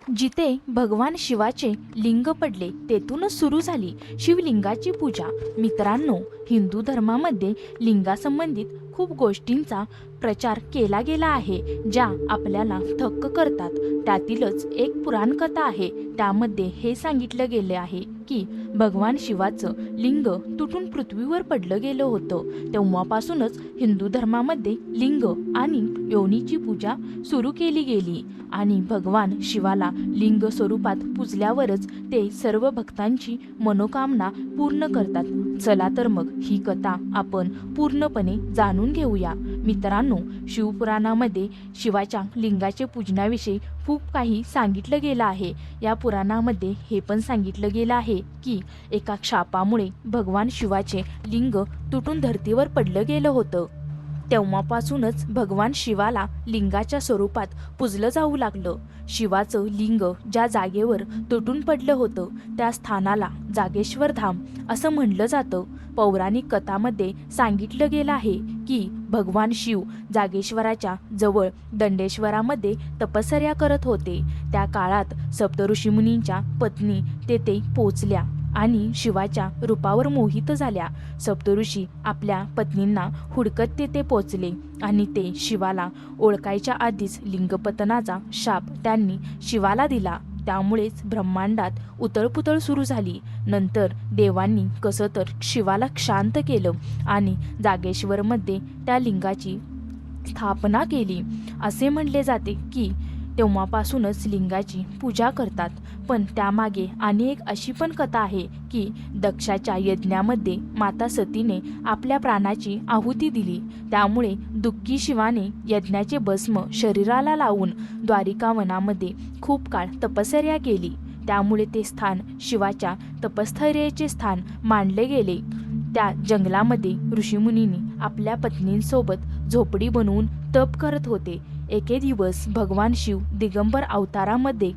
जिथे भगवान शिवाचे लिंग पडले तेथूनच सुरू झाली शिवलिंगाची पूजा। मित्रांनो, हिंदू धर्मामध्ये लिंगासंबंधित खूप गोष्टींचा प्रचार केला गेला आहे, ज्या आपल्याला थक्क करतात। त्यातीलच एक पुराण कथा आहे। त्यामध्ये हे सांगितलं गेले आहे की भगवान शिवाचं लिंग तुटून पृथ्वीवर पडलं गेलं होतं। तेव्हापासूनच हिंदू धर्मामध्ये लिंग आणि योनीची पूजा सुरू केली गेली आणि भगवान शिवाला लिंग स्वरूपात पूजल्यावरच ते सर्व भक्तांची मनोकामना पूर्ण करतात। चला तर मग ही कथा आपण पूर्णपणे जाणून घेऊया। मित्रांनो, शिवपुराणामध्ये शिवाच्या लिंगाचे पूजनाविषयी खूप काही सांगितलं गेलं आहे। या पुराणामध्ये हे पण सांगितलं गेलं आहे की एका शापामुळे भगवान शिवाचे लिंग तुटून धर्तीवर पडलं गेलं होतं। तेव्हापासूनच भगवान शिवाला लिंगाच्या स्वरूपात पूजलं जाऊ लागलं। शिवाचं लिंग ज्या जागेवर तुटून पडलं होतं त्या स्थानाला जागेश्वर धाम असं म्हणलं जातं। पौराणिक कथामध्ये सांगितलं गेलं आहे की भगवान शिव जागेश्वराच्या जवळ दंडेश्वरामध्ये तपश्चर्या करत होते। त्या काळात सप्तऋषीमुनींच्या पत्नी तेथे पोचल्या आणि शिवाच्या रूपावर मोहित झाल्या। सप्तऋषी आपल्या पत्नींना हुडकत तेथे पोचले आणि ते शिवाला ओळखायच्या आधीच लिंगपतनाचा शाप त्यांनी शिवाला दिला। त्यामुळेच ब्रह्मांडात उतळपुतळ सुरू झाली। नंतर देवांनी कसं तर शिवाला शांत केलं आणि जागेश्वरमध्ये त्या लिंगाची स्थापना केली। असे म्हणले जाते की तेव्हापासूनच लिंगाची पूजा करतात। पण त्यामागे आणि एक अशी पण कथा आहे की दक्षाच्या यज्ञामध्ये माता सतीने आपल्या प्राणाची आहुती दिली। त्यामुळे दुःखी शिवाने यज्ञाचे भस्म शरीराला लावून द्वारिका वनामध्ये खूप काळ तपश्चर्या केली। त्यामुळे ते स्थान शिवाच्या तपश्चर्येचे स्थान मानले गेले। त्या जंगलामध्ये ऋषीमुनींनी आपल्या पत्नींसोबत झोपडी बनवून तप करत होते। एके दिवस भगवान शिव दिगंबर अवतारामध्ये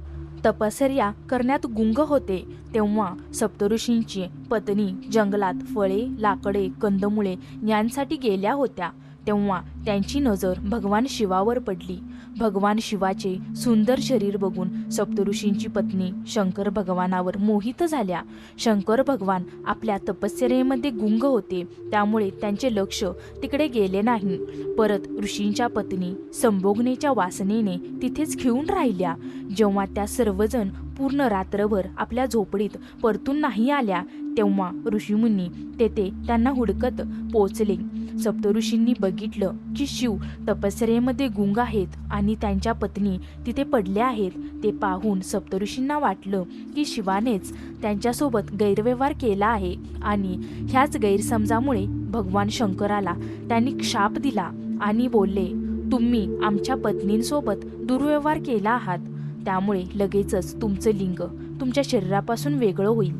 तपश्चर्या करण्यात गुंग होते। तेव्हा सप्तऋषींची पत्नी जंगलात फळे, लाकडे, कंदमुळे यांसाठी गेल्या होत्या। तेव्हा त्यांची नजर भगवान शिवावर पडली। भगवान शिवाचे सुंदर शरीर बघून सप्तऋषींची पत्नी शंकर भगवानावर मोहित झाल्या। शंकर भगवान आपल्या तपश्चर्येमध्ये गुंग होते, त्यामुळे त्यांचे लक्ष तिकडे गेले नाही। परत ऋषींच्या पत्नी संभोगनेच्या वासनेने तिथेच खिळून राहिल्या। जेव्हा त्या सर्वजण पूर्ण रात्रभर आपल्या झोपडीत परतून नाही आल्या तेव्हा ऋषीमुनी तेथे त्यांना हुडकत पोचले। सप्तऋषींनी बघितलं की शिव तपश्चर्येमध्ये गुंग आहेत आणि त्यांच्या पत्नी तिथे पडल्या आहेत। ते पाहून सप्तऋषींना वाटलं की शिवानेच त्यांच्यासोबत गैरव्यवहार केला आहे आणि ह्याच गैरसमजामुळे भगवान शंकराला त्यांनी शाप दिला आणि बोलले, तुम्ही आमच्या पत्नींसोबत दुर्व्यवहार केला आहात, त्यामुळे लगेचच तुमचं लिंग तुमच्या शरीरापासून वेगळं होईल।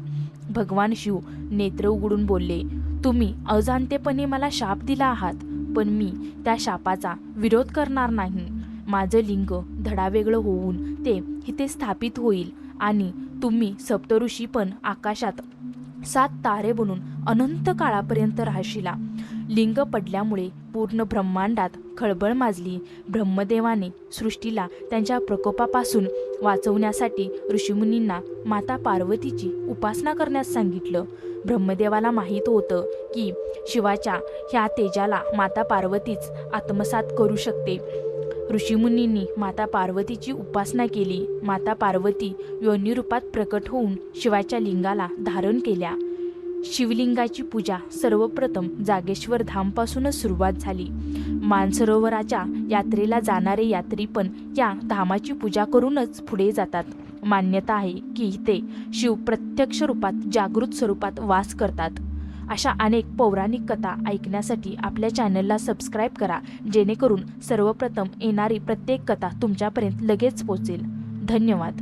भगवान शिव नेत्र उघडून बोलले, तुम्ही अजाणतेपणे मला शाप दिला आहात, पण मी त्या शापाचा विरोध करणार नाही। माझं लिंग धडावेगळं होऊन ते इथे स्थापित होईल आणि तुम्ही सप्तऋषी पण आकाशात 7 तारे बनून अनंत काळापर्यंत राहशिला। लिंग पडल्यामुळे पूर्ण ब्रह्मांडात खळबळ माजली। ब्रह्मदेवाने सृष्टीला त्यांच्या प्रकोपापासून वाचवण्यासाठी ऋषीमुनींना माता पार्वतीची उपासना करण्यास सांगितलं। ब्रह्मदेवाला माहीत होतं की शिवाच्या ह्या तेजाला माता पार्वतीच आत्मसात करू शकते। ऋषीमुनींनी माता पार्वतीची उपासना केली। माता पार्वती योनी रूपात प्रकट होऊन शिवाच्या लिंगाला धारण केल्या। शिवलिंगाची पूजा सर्वप्रथम जागेश्वर धामपासूनच सुरुवात झाली। मानसरोवराच्या यात्रेला जाणारे यात्री पण या धामाची पूजा करूनच पुढे जातात। मान्यता आहे की इथे शिव प्रत्यक्ष रूपात जागृत स्वरूपात वास करतात। अशा अनेक पौराणिक कथा ऐकण्यासाठी आपल्या चॅनलला सबस्क्राईब करा, जेणेकरून सर्वप्रथम येणारी प्रत्येक कथा तुमच्यापर्यंत लगेच पोहोचेल। धन्यवाद।